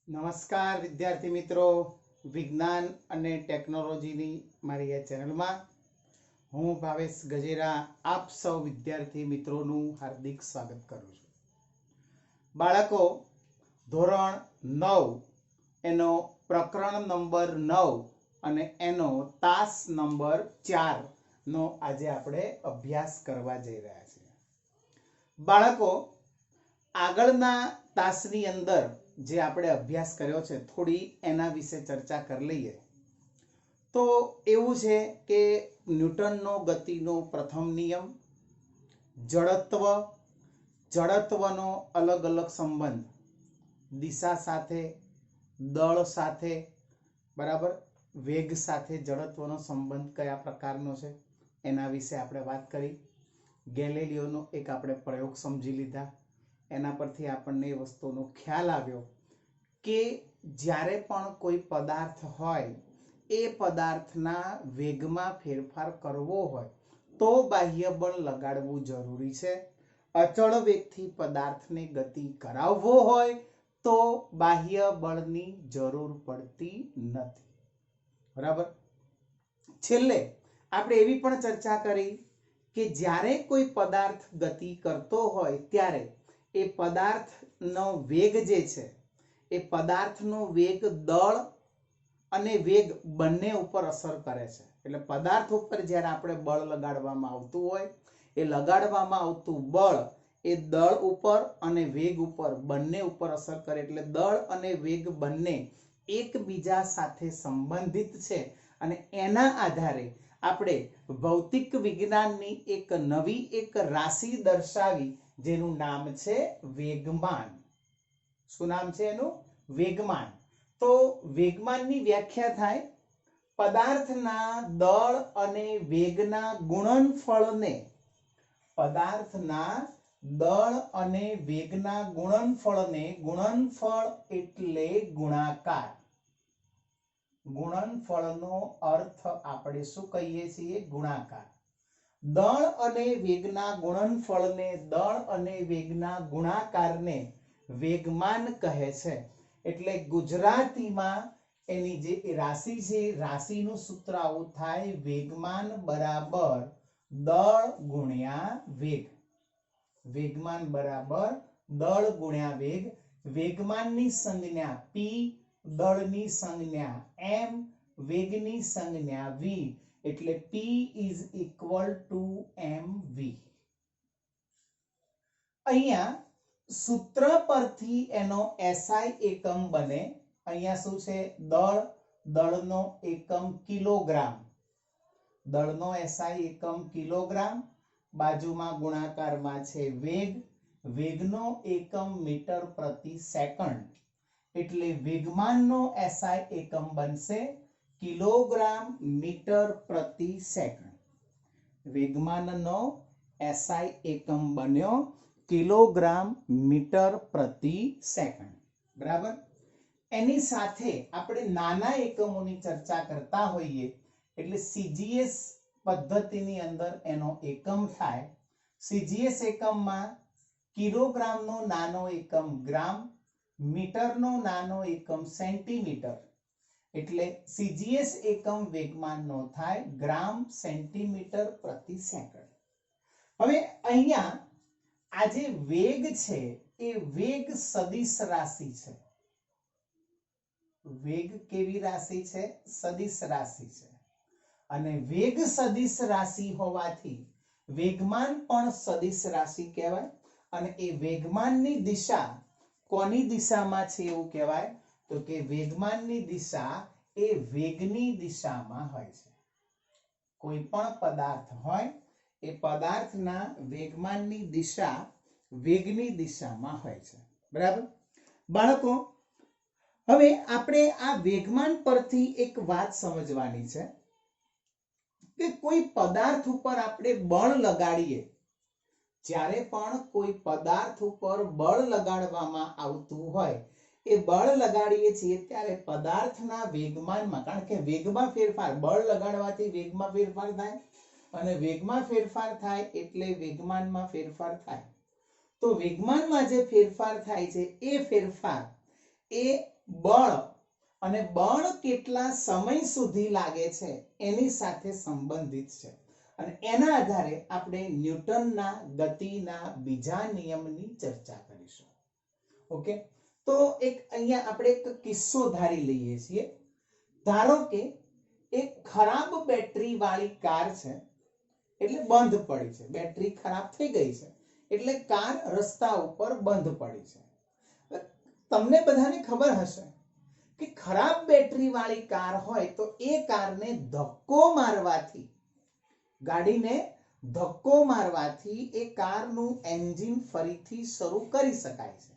નમસ્કાર વિદ્યાર્થી મિત્રો, વિજ્ઞાન અને ટેકનોલોજીની મારી આ ચેનલમાં હું ભાવેશ ગજેરા આપ સૌ વિદ્યાર્થી મિત્રોનું હાર્દિક સ્વાગત કરું છું. બાળકો, ધોરણ 9 એનો પ્રકરણ નંબર 9 અને એનો તાસ નંબર 4 નો આજે આપણે અભ્યાસ કરવા જઈ રહ્યા છીએ. બાળકો, આગળના તાસની અંદર જે આપણે અભ્યાસ કર્યો છે થોડી એના વિશે ચર્ચા કરી લઈએ. તો એવું છે કે ન્યૂટનનો ગતિનો પ્રથમ નિયમ, જડત્વનો અલગ અલગ સંબંધ, દિશા સાથે, દળ સાથે, બરાબર, વેગ સાથે જડત્વનો સંબંધ કયા પ્રકારનો છે એના વિશે આપણે વાત કરી. ગેલિલિયોનો એક આપણે પ્રયોગ સમજી લીધા. એના પરથી આપણને એ વસ્તુનો ખ્યાલ આવ્યો કે જ્યારે પણ કોઈ પદાર્થ હોય એ પદાર્થના વેગમાં ફેરફાર કરવો હોય તો બાહ્ય બળ લગાડવું જરૂરી છે. અચળ વેગથી પદાર્થને ગતિ કરાવવો હોય તો બાહ્ય બળની જરૂર પડતી નથી. બરાબર. છેલ્લે આપણે એવી પણ ચર્ચા કરી કે જ્યારે કોઈ પદાર્થ ગતિ કરતો હોય ત્યારે એ પદાર્થનો વેગ જે છે એ પદાર્થનો વેગ દળ અને વેગ બંને ઉપર અસર કરે છે. એટલે પદાર્થ ઉપર જ્યારે આપણે બળ લગાડવામાં આવતું હોય એ લગાડવામાં આવતું બળ એ દળ ઉપર અને વેગ ઉપર બંને ઉપર અસર કરે. એટલે દળ અને વેગ બંને એકબીજા સાથે સંબંધિત છે અને એના આધારે આપણે ભૌતિક વિજ્ઞાનની એક નવી એક રાશિ દર્શાવી જેનું નામ છે વેગમાન. શું નામ છે એનું? વેગમાન. તો વેગમાનની વ્યાખ્યા થાય પદાર્થના દળ અને વેગના ગુણનફળને, પદાર્થના દળ અને વેગના ગુણનફળને, ગુણનફળ એટલે ગુણાકાર. ગુણનફળનો અર્થ આપણે શું કહીએ છીએ? ગુણાકાર. દળ અને વેગના ગુણનફળને, દળ અને વેગના ગુણાકારને વેગમાન કહે છે. એટલે ગુજરાતીમાં એની જે રાશિ છે રાશિનું સૂત્ર આવું થાય, વેગમાન બરાબર દળ ગુણ્યા વેગ. વેગમાન બરાબર દળ ગુણ્યા વેગ. વેગમાનની સંજ્ઞા p, દળની સંજ્ઞા m, વેગની સંજ્ઞા v. એટલે p is equal to mv. અહીંયા સૂત્ર પરથી એનો SI એકમ બને. અહીંયા શું છે? દળ, દળનો એકમ કિલોગ્રામ, દળનો SI એકમ કિલોગ્રામ. બાજુમાં ગુણાકારમાં છે વેગ, વેગનો એકમ મીટર પ્રતિ સેકન્ડ. એટલે વેગમાનનો SI એકમ બનશે કિલોગ્રામ મીટર પ્રતિ સેકન્ડ. વેગમાનનો SI એકમ બન્યો કિલોગ્રામ મીટર પ્રતિ સેકન્ડ. બરાબર. એની સાથે આપણે નાના એકમોની ચર્ચા કરતા હોઈએ એટલે CGS પદ્ધતિની અંદર એનો એકમ થાય. CGS એકમમાં કિલોગ્રામનો નાનો એકમ ગ્રામ, મીટરનો નાનો એકમ સેન્ટીમીટર. એટલે CGS એકમ વેગમાનનો થાય ગ્રામ સેન્ટીમીટર પ્રતિ સેકન્ડ. હવે અહીંયા આ જે વેગ છે એ વેગ સદિશ રાશિ છે. વેગ કેવી રાશિ છે? સદિશ રાશિ છે. અને વેગ સદિશ રાશિ હોવાથી વેગમાન પણ સદિશ રાશિ કહેવાય. અને એ વેગમાનની દિશા કોની દિશામાં છે એવું કહેવાય? તો કે વેગમાનની દિશા એ વેગની દિશામાં હોય છે. કોઈ પણ પદાર્થ હોય એ પદાર્થના વેગમાનની દિશા વેગની દિશામાં હોય છે. બરાબર. બાળકો, હવે આપણે આ વેગમાન પરથી એક વાત સમજવાની છે કે કોઈ પદાર્થ ઉપર આપણે બળ લગાડીએ, જ્યારે પણ કોઈ પદાર્થ ઉપર બળ લગાડવામાં આવતું હોય એ બળ લગાડીએ છીએ ત્યારે પદાર્થના વેગમાનમાં, કારણ કે વેગમાં ફેરફાર, બળ લગાડવાથી વેગમાં ફેરફાર થાય અને વેગમાં ફેરફાર થાય એટલે વેગમાનમાં ફેરફાર થાય. તો વેગમાનમાં જે ફેરફાર થાય છે એ ફેરફાર એ બળ અને બળ કેટલા સમય સુધી લાગે છે એની સાથે સંબંધિત છે અને એના આધારે આપણે ન્યૂટનના ગતિના બીજા નિયમની ચર્ચા કરીશું. ઓકે, તો એક અહીંયા આપણે એક કિસ્સો ધારી લઈએ છીએ. ધારો કે એક ખરાબ બેટરી વાળી કાર છે, એટલે બંધ પડી છે, બેટરી ખરાબ થઈ ગઈ છે એટલે કાર રસ્તા ઉપર બંધ પડી છે. તમને બધાને ખબર હશે કે ખરાબ બેટરી વાળી કાર હોય તો એ કારને ધક્કો મારવાથી, ગાડીને ધક્કો મારવાથી એ કારનું એન્જિન ફરીથી શરૂ કરી શકાય છે.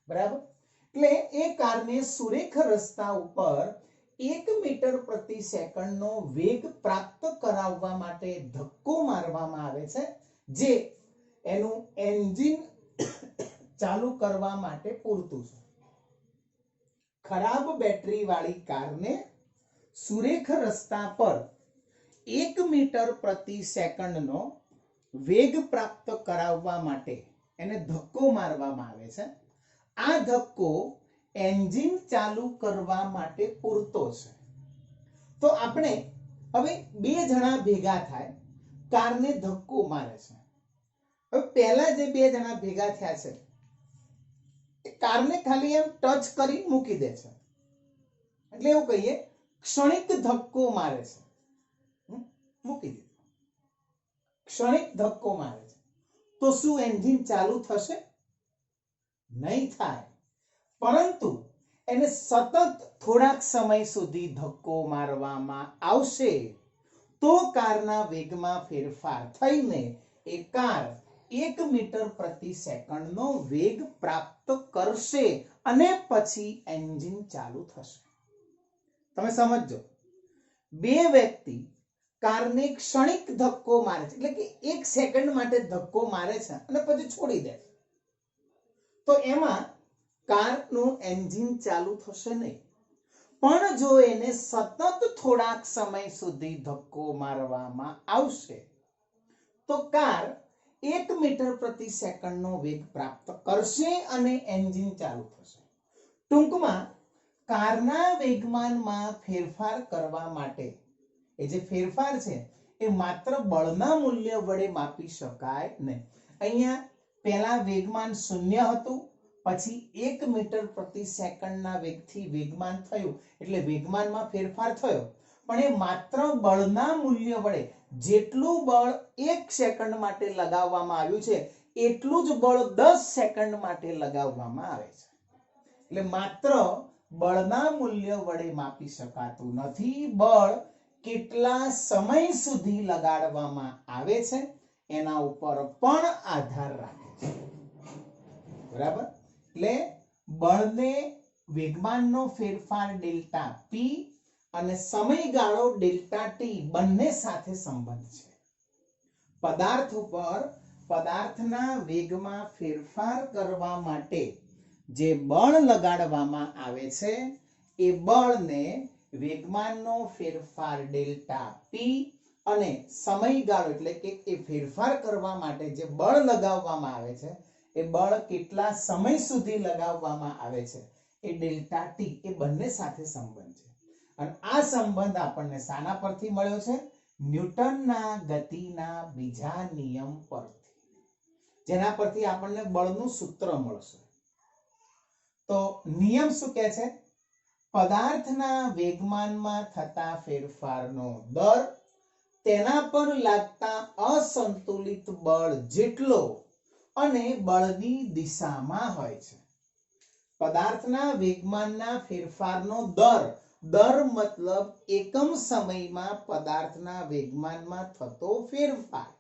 બરાબર? એટલે એ કારને સુરેખ રસ્તા ઉપર 1 મીટર પ્રતિ સેકન્ડનો વેગ પ્રાપ્ત કરાવવા માટે ધક્કો મારવામાં આવે છે, જે એનું એન્જિન ચાલુ કરવા માટે પૂરતું છે. ખરાબ બેટરી વાળી કારને સુરેખ રસ્તા પર 1 મીટર પ્રતિ સેકન્ડનો વેગ પ્રાપ્ત કરાવવા માટે એને ધક્કો મારવામાં આવે છે. આ ધક્કો એન્જિન ચાલુ કરવા માટે પૂરતો છે. તો આપણે હવે બે જણા ભેગા થાય, કારને ધક્કો મારે છે. હવે પહેલા જે બે જણા ભેગા થયા છે એ કારને ખાલી એમ ટચ કરી મૂકી દે છે, એટલે એવું કહીએ ક્ષણિક ધક્કો મારે છે. મૂકી દીધો, ક્ષણિક ધક્કો મારે છે. તો શું એન્જિન ચાલુ થશે? નહીં થાય. પરંતુ એને સતત થોડાક સમય સુધી ધક્કો મારવામાં આવશે તો કારના વેગમાં ફેરફાર થઈને એ કાર 1 મીટર પ્રતિ સેકન્ડનો વેગ પ્રાપ્ત કરશે અને પછી એન્જિન ચાલુ થશે. તમે સમજો, બે વ્યક્તિ કારને ક્ષણિક ધક્કો મારે છે, એટલે કે 1 સેકન્ડ માટે ધક્કો મારે છે અને પછી છોડી દે છે, તો એમાં કારનું એન્જિન ચાલુ થશે નહીં. પણ જો એને સતત થોડાક સમય સુધી ધક્કો મારવામાં આવશે તો કાર 1 મીટર પ્રતિ સેકન્ડનો વેગ પ્રાપ્ત કરશે અને એન્જિન ચાલુ થશે. ટૂંકમાં કારના વેગમાનમાં ફેરફાર કરવા માટે એ જે ફેરફાર છે એ માત્ર બળના મૂલ્ય વડે માપી શકાય નહીં. અહીંયા પહેલા વેગમાન 0 હતું, પછી 1 મીટર પ્રતિ સેકન્ડના વેગથી વેગમાન થયું એટલે વેગમાનમાં ફેરફાર થયો, પણ એ માત્ર બળના મૂલ્ય વડે જેટલું બળ 1 સેકન્ડ માટે લગાવવામાં આવ્યું છે એટલું જ બળ 10 સેકન્ડ માટે લગાવવામાં આવે છે. એટલે માત્ર બળના મૂલ્ય વડે માપી શકાતું નથી, બળ કેટલા સમય સુધી લગાડવામાં આવે છે એના ઉપર પણ આધાર રાખે છે. બરાબર? એટલે બળને વેગમાનનો ફેરફાર ડેલ્ટા પી અને સમયગાળો ડેલ્ટા ટી બંને સાથે સંબંધ છે. પદાર્થ ઉપર પદાર્થના વેગમાં ફેરફાર કરવા માટે જે બળ લગાડવામાં આવે છે એ બળને વેગમાનનો ફેરફાર ડેલ્ટા પી અને સમયગાળો, એટલે કે એ ફેરફાર કરવા માટે જે બળ લગાવવામાં આવે છે એ બળ કેટલા સમય સુધી લગાવવામાં આવે છે એ ડેલ્ટા ટી, એ બંને સાથે સંબંધ છે. અને આ સંબંધ આપણને શાના પરથી મળ્યો છે? ન્યૂટનના ગતિના બીજા નિયમ પરથી, જેના પરથી આપણને બળનું સૂત્ર મળશે. તો નિયમ શું કહે છે? પદાર્થના વેગમાનમાં થતા ફેરફારનો દર તેના પર લાગતા અસંતુલિત બળ જેટલો અને બળની દિશામાં હોય છે. પદાર્થના વેગમાનના ફેરફારનો દર મતલબ એકમ સમયમાં પદાર્થના વેગમાનમાં થતો ફેરફાર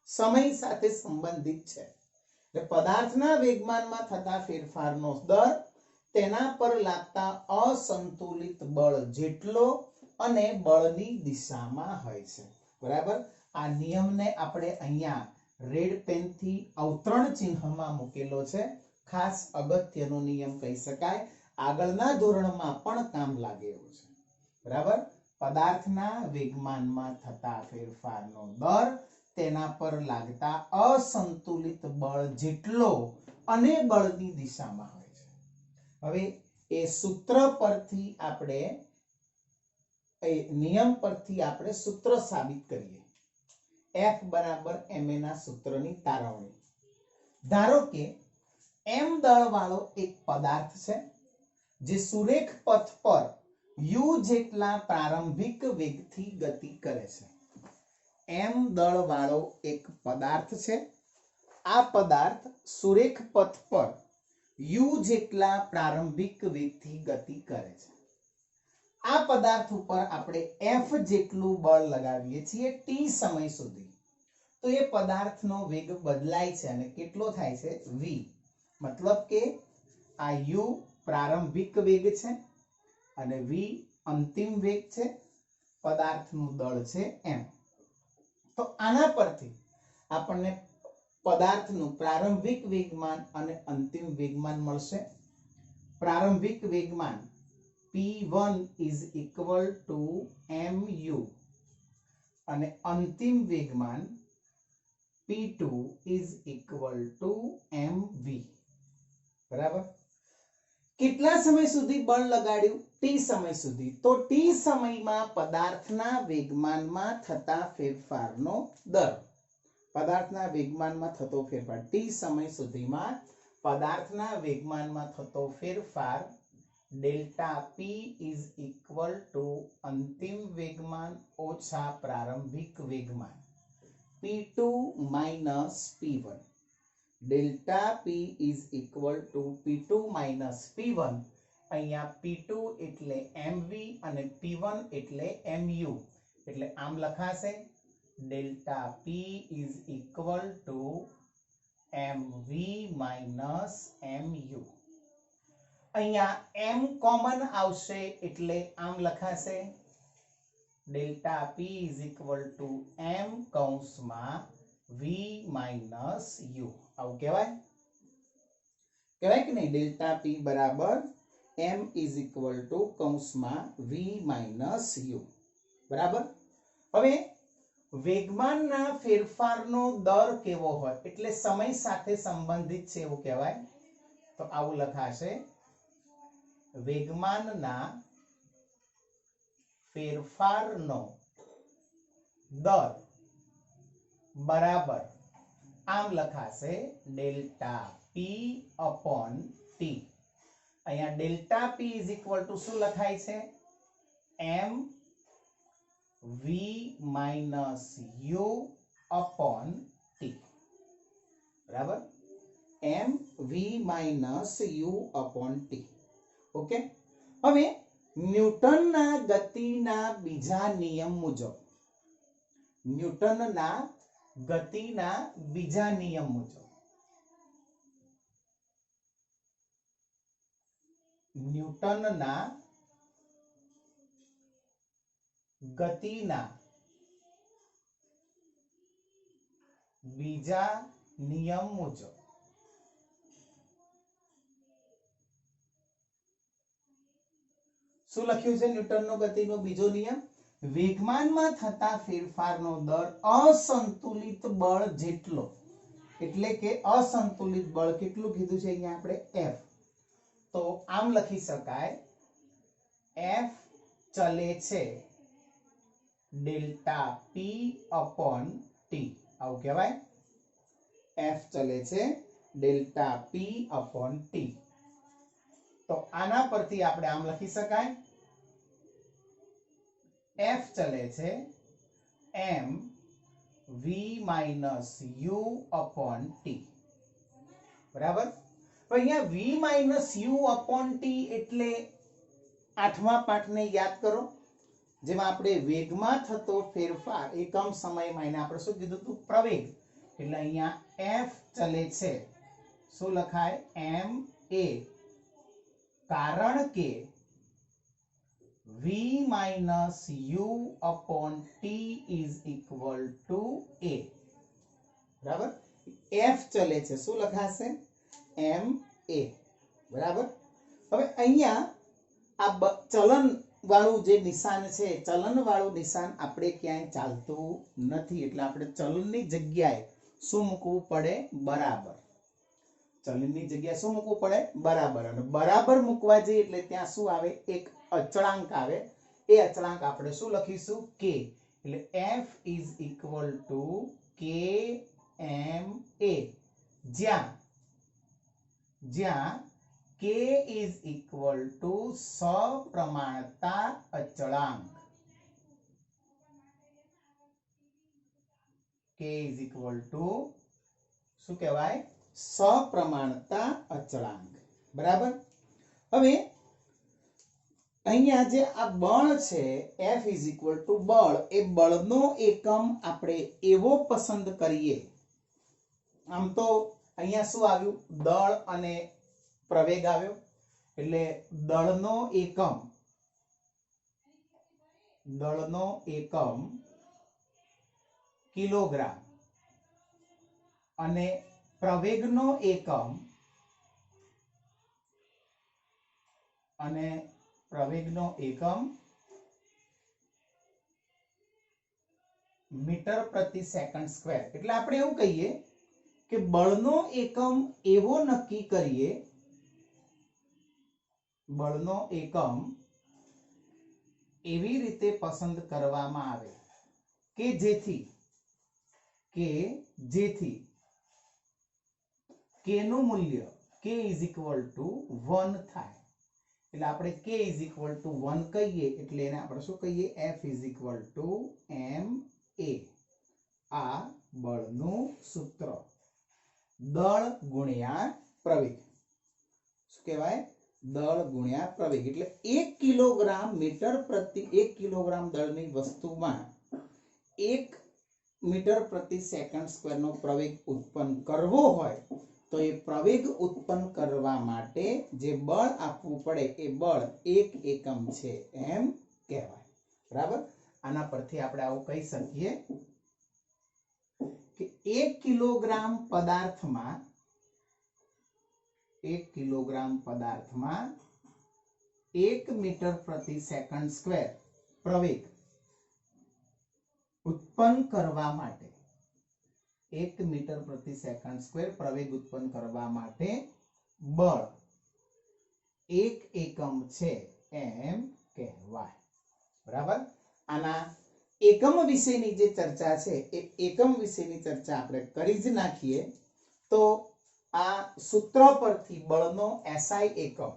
સમય સાથે સંબંધિત છે. એટલે પદાર્થના વેગમાનમાં થતા ફેરફારનો દર તેના પર લાગતા અસંતુલિત બળ જેટલો અને બળની દિશામાં હોય છે. બરાબર? આ નિયમને આપણે અહીંયા રેડ પેનથી અવતરણ ચિહ્નમાં મૂકેલો છે. ખાસ અગત્યનો નિયમ કહી શકાય, આગળના ધોરણમાં પણ કામ લાગે એવો છે. બરાબર? પદાર્થના વેગમાનમાં થતા ફેરફારનો દર તેના પર લાગતા અસંતુલિત બળ જેટલો અને બળની દિશામાં હોય છે. હવે એ સૂત્ર પરથી આપણે એ નિયમ પરથી આપણે સૂત્ર સાબિત કરીએ. F બરાબર ma ના સૂત્રની તારવણી. ધારો કે m દળ વાળો એક પદાર્થ છે જે સુરેખ પથ પર u જેટલા પ્રારંભિક વેગથી ગતિ કરે છે. m દળ વાળો એક પદાર્થ છે. આ પદાર્થ સુરેખ પથ પર u જેટલા પ્રારંભિક વેગથી ગતિ કરે છે. આ પદાર્થ ઉપર આપણે f જેટલું બળ લગાવીએ છીએ t સમય સુધી, તો એ પદાર્થનો વેગ બદલાય છે અને કેટલો થાય છે? v. મતલબ કે આ u પ્રારંભિક વેગ છે અને v અંતિમ વેગ છે. પદાર્થનું દળ છે m. તો આના પરથી આપણને પદાર્થનું પ્રારંભિક વેગમાન અને અંતિમ વેગમાન મળશે. પ્રારંભિક વેગમાન p1 is equal to mu અને અંતિમ વેગમાન p2 is equal to mv. બરાબર. કેટલા સમય સુધી બળ લગાડ્યું? t સમય સુધી. તો t સમયમાં પદાર્થના વેગમાનમાં થતા ફેરફારનો દર, પદાર્થના વેગમાનમાં થતો ફેરફાર, t સમય સુધીમાં પદાર્થના વેગમાનમાં થતો ફેરફાર delta p is equal to અંતિમ વેગમાન ઓછા પ્રારંભિક વેગમાન p2 minus p1. Delta p is equal to p2 minus p1. અહીંયા p2 એટલે mv અને p1 એટલે mu, એટલે આમ લખાશે delta p is equal to mv minus mu. અહીંયા m કોમન આવશે એટલે આમ લખાશે delta p is equal to m કૌંસમાં v minus u. આવું કહેવાય? કહેવાય કે નહીં? ડેલ્ટા p બરાબર m is equal to કૌંસમાં v minus u. બરાબર. હવે વેગમાનના ફેરફારનો દર કેવો હોય એટલે સમય સાથે સંબંધિત છે એવું કહેવાય. તો આવું લખાશે વેગમાનના ફેરફારનો દર બરાબર આમ લખાશે ડેલ્ટા p upon t. અહીંયા delta p is equal to શું લખાય છે? m v minus u upon t. બરાબર. m v minus u upon t. Okay. હવે ન્યૂટનના ગતિના બીજા નિયમ મુજબ, ન્યૂટનના ગતિના બીજા નિયમ મુજબ, ન્યૂટનના ગતિના બીજા નિયમ મુજબ શું લખ્યું છે? ન્યૂટનનો ગતિનો બીજો નિયમ, વેગમાનમાં થતા ફેરફારનો દર અસંતુલિત બળ જેટલો, એટલે કે અસંતુલિત બળ કેટલું કીધું છે અહીંયા આપણે? f. તો આમ લખી શકાય f ચલે છે ડેલ્ટા p upon t. આવું કહેવાય? f ચલે છે ડેલ્ટા p upon t. તો આના પરથી આપણે આમ લખી શકાય f ચલે છે m v minus u upon t. બરાબર. તો અહીંયા v minus u upon t એટલે આઠમા પાઠને યાદ કરો, જેમાં આપણે વેગમાં થતો ફેરફાર એકમ સમયમાં એને આપણે શું કીધું હતું? પ્રવેગ. એટલે અહીંયા f ચલે છે શું લખાય? m a, કારણ કે v minus u upon t is equal to a. બરાબર. f ચલે છે શું લખાશે? m a. બરાબર. હવે અહીંયા આ ચલન વાળું જે નિશાન છે, ચલન વાળું નિશાન આપણે ક્યાંય ચાલતું નથી, એટલે આપણે ચલનની જગ્યાએ શું મૂકવું પડે? બરાબર. ચલની જગ્યાએ શું મૂકવું પડે? બરાબર. અને બરાબર મૂકવા જઈએ એટલે ત્યાં શું આવે? એક અચળાંક આવે. એ અચળાંક આપણે શું લખીશું? કે. એટલે f ઇઝ ઇક્વલ ટુ કે એમ એ, જ્યાં k ઇઝ ઇક્વલ ટુ સપ્રમાણતા અચળાંક. k ઇઝ ઇક્વલ ટુ શું કહેવાય? સપ્રમાણતા અચળાંક. બરાબર. હવે અહીંયા જે આ બળ છે F ઇઝ ઇક્વલ ટુ બળ, એ બળનો એકમ આપણે એવો પસંદ કરીએ. આમ તો અહીંયા શું આવ્યું? દળ અને પ્રવેગ આવ્યો. એટલે દળનો એકમ કિલોગ્રામ અને પ્રવેગનો એકમ મીટર પ્રતિ સેકન્ડ સ્ક્વેર. એટલે આપણે એવું કહીએ કે બળનો એકમ એવો નક્કી કરીએ, બળનો એકમ એવી રીતે પસંદ કરવામાં આવે કે જેથી k નું મૂલ્ય k ઇઝ ઇક્વલ ટુ 1 થાય. એટલે આપણે k ઇઝ ઇક્વલ ટુ 1 કહીએ એટલે એને આપણે શું કહીએ? f is equal to ma. આ બળનું સૂત્ર. દળ ગુણ્યા પ્રવેગ. શું કહેવાય? દળ ગુણ્યા પ્રવેગ. એટલે 1 કિલોગ્રામ મીટર પ્રતિ 1 કિલોગ્રામ દળની વસ્તુમાં 1 મીટર પ્રતિ સેકન્ડ સ્ક્વેરનો પ્રવેગ ઉત્પન્ન કરવો હોય તો એ પ્રવેગ ઉત્પન્ન કરવા માટે જે બળ આપવું પડે એ બળ 1 એકમ છે એમ કહેવાય. બરાબર. આના પરથી આપણે આવું કહી શકીએ કે 1 કિલોગ્રામ પદાર્થમાં 1 મીટર પ્રતિ સેકન્ડ સ્ક્વેર પ્રવેગ ઉત્પન્ન કરવા માટે 1 મીટર પ્રતિ સેકન્ડ સ્ક્વેર પ્રવેગ ઉત્પન્ન કરવા માટે બળ 1 એકમ છે એમ કહેવાય. બરાબર. આના એકમ વિશેની જે ચર્ચા છે એ એકમ વિશેની ચર્ચા આપણે કરી જ નાખીએ. તો આ સૂત્ર પરથી બળનો SI એકમ,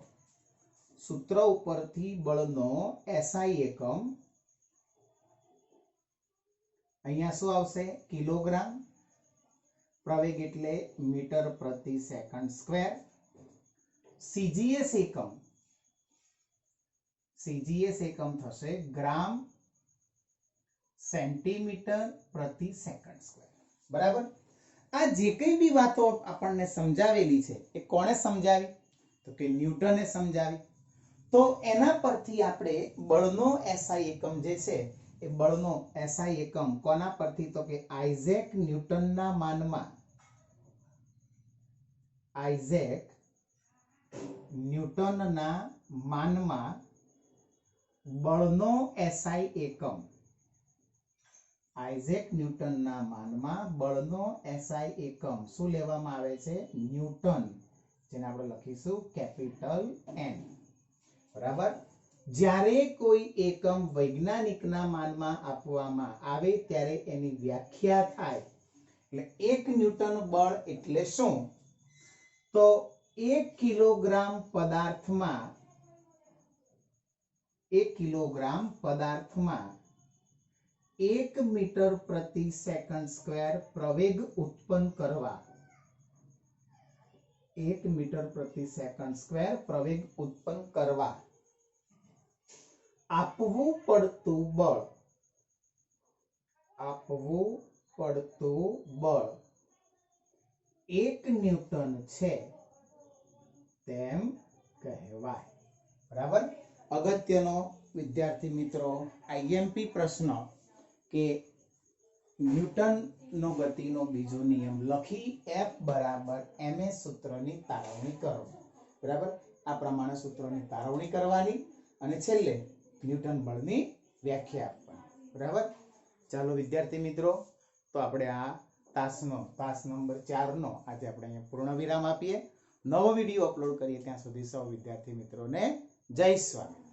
સૂત્ર ઉપરથી બળનો SI એકમ અહીંયા શું આવશે? કિલોગ્રામ. પ્રવેગ એટલે મીટર પ્રતિ સેકન્ડ સ્ક્વેર. CGS એકમ થશે ગ્રામ સેન્ટીમીટર પ્રતિ સેકન્ડ સ્ક્વેર. બરાબર. આ જે કઈ બી વાતો આપણને સમજાવેલી છે એ કોણે સમજાવી? તો કે ન્યૂટને સમજાવી. તો એના પરથી આપણે બળનો SI એકમ જે છે એ બળનો SI એકમ કોના પરથી? તો કે આઇઝેક ન્યૂટનના માનમાં બળનો SI એકમ, આઇઝેક ન્યૂટનના માનમાં બળનો SI એકમ શું લેવામાં આવે છે? ન્યૂટન, જેને આપણે લખીશું કેપિટલ N. બરાબર. જ્યારે કોઈ એકમ વૈજ્ઞાનિકના માનમાં આપવામાં આવે ત્યારે એની વ્યાખ્યા થાય. એટલે 1 ન્યૂટન બળ એટલે શું? તો 1 કિલોગ્રામ પદાર્થમાં 1 મીટર પ્રતિ સેકન્ડ સ્ક્વેર પ્રવેગ ઉત્પન્ન કરવા 1 મીટર પ્રતિ સેકન્ડ સ્ક્વેર પ્રવેગ ઉત્પન્ન કરવા આપવું પડતું બળ 1 ન્યૂટન છે તેમ કહેવાય. બરાબર. અગત્યનો વિદ્યાર્થી મિત્રો IMP પ્રશ્ન કે ન્યૂટનનો ગતિનો બીજો નિયમ લખી F બરાબર ma સૂત્રની તારવણી કરો. બરાબર. આ પ્રમાણે સૂત્રોની તારવણી કરવાની અને છેલ્લે ન્યૂટન બળની વ્યાખ્યા આપવાની. બરાબર. ચાલો વિદ્યાર્થી મિત્રો, તો આપણે આ તાસ નંબર 4 નો આજે આપણે અહીંયા પૂર્ણ વિરામ આપીએ. નવો વિડીયો અપલોડ કરીએ ત્યાં સુધી સૌ વિદ્યાર્થી મિત્રોને જય સ્વામી।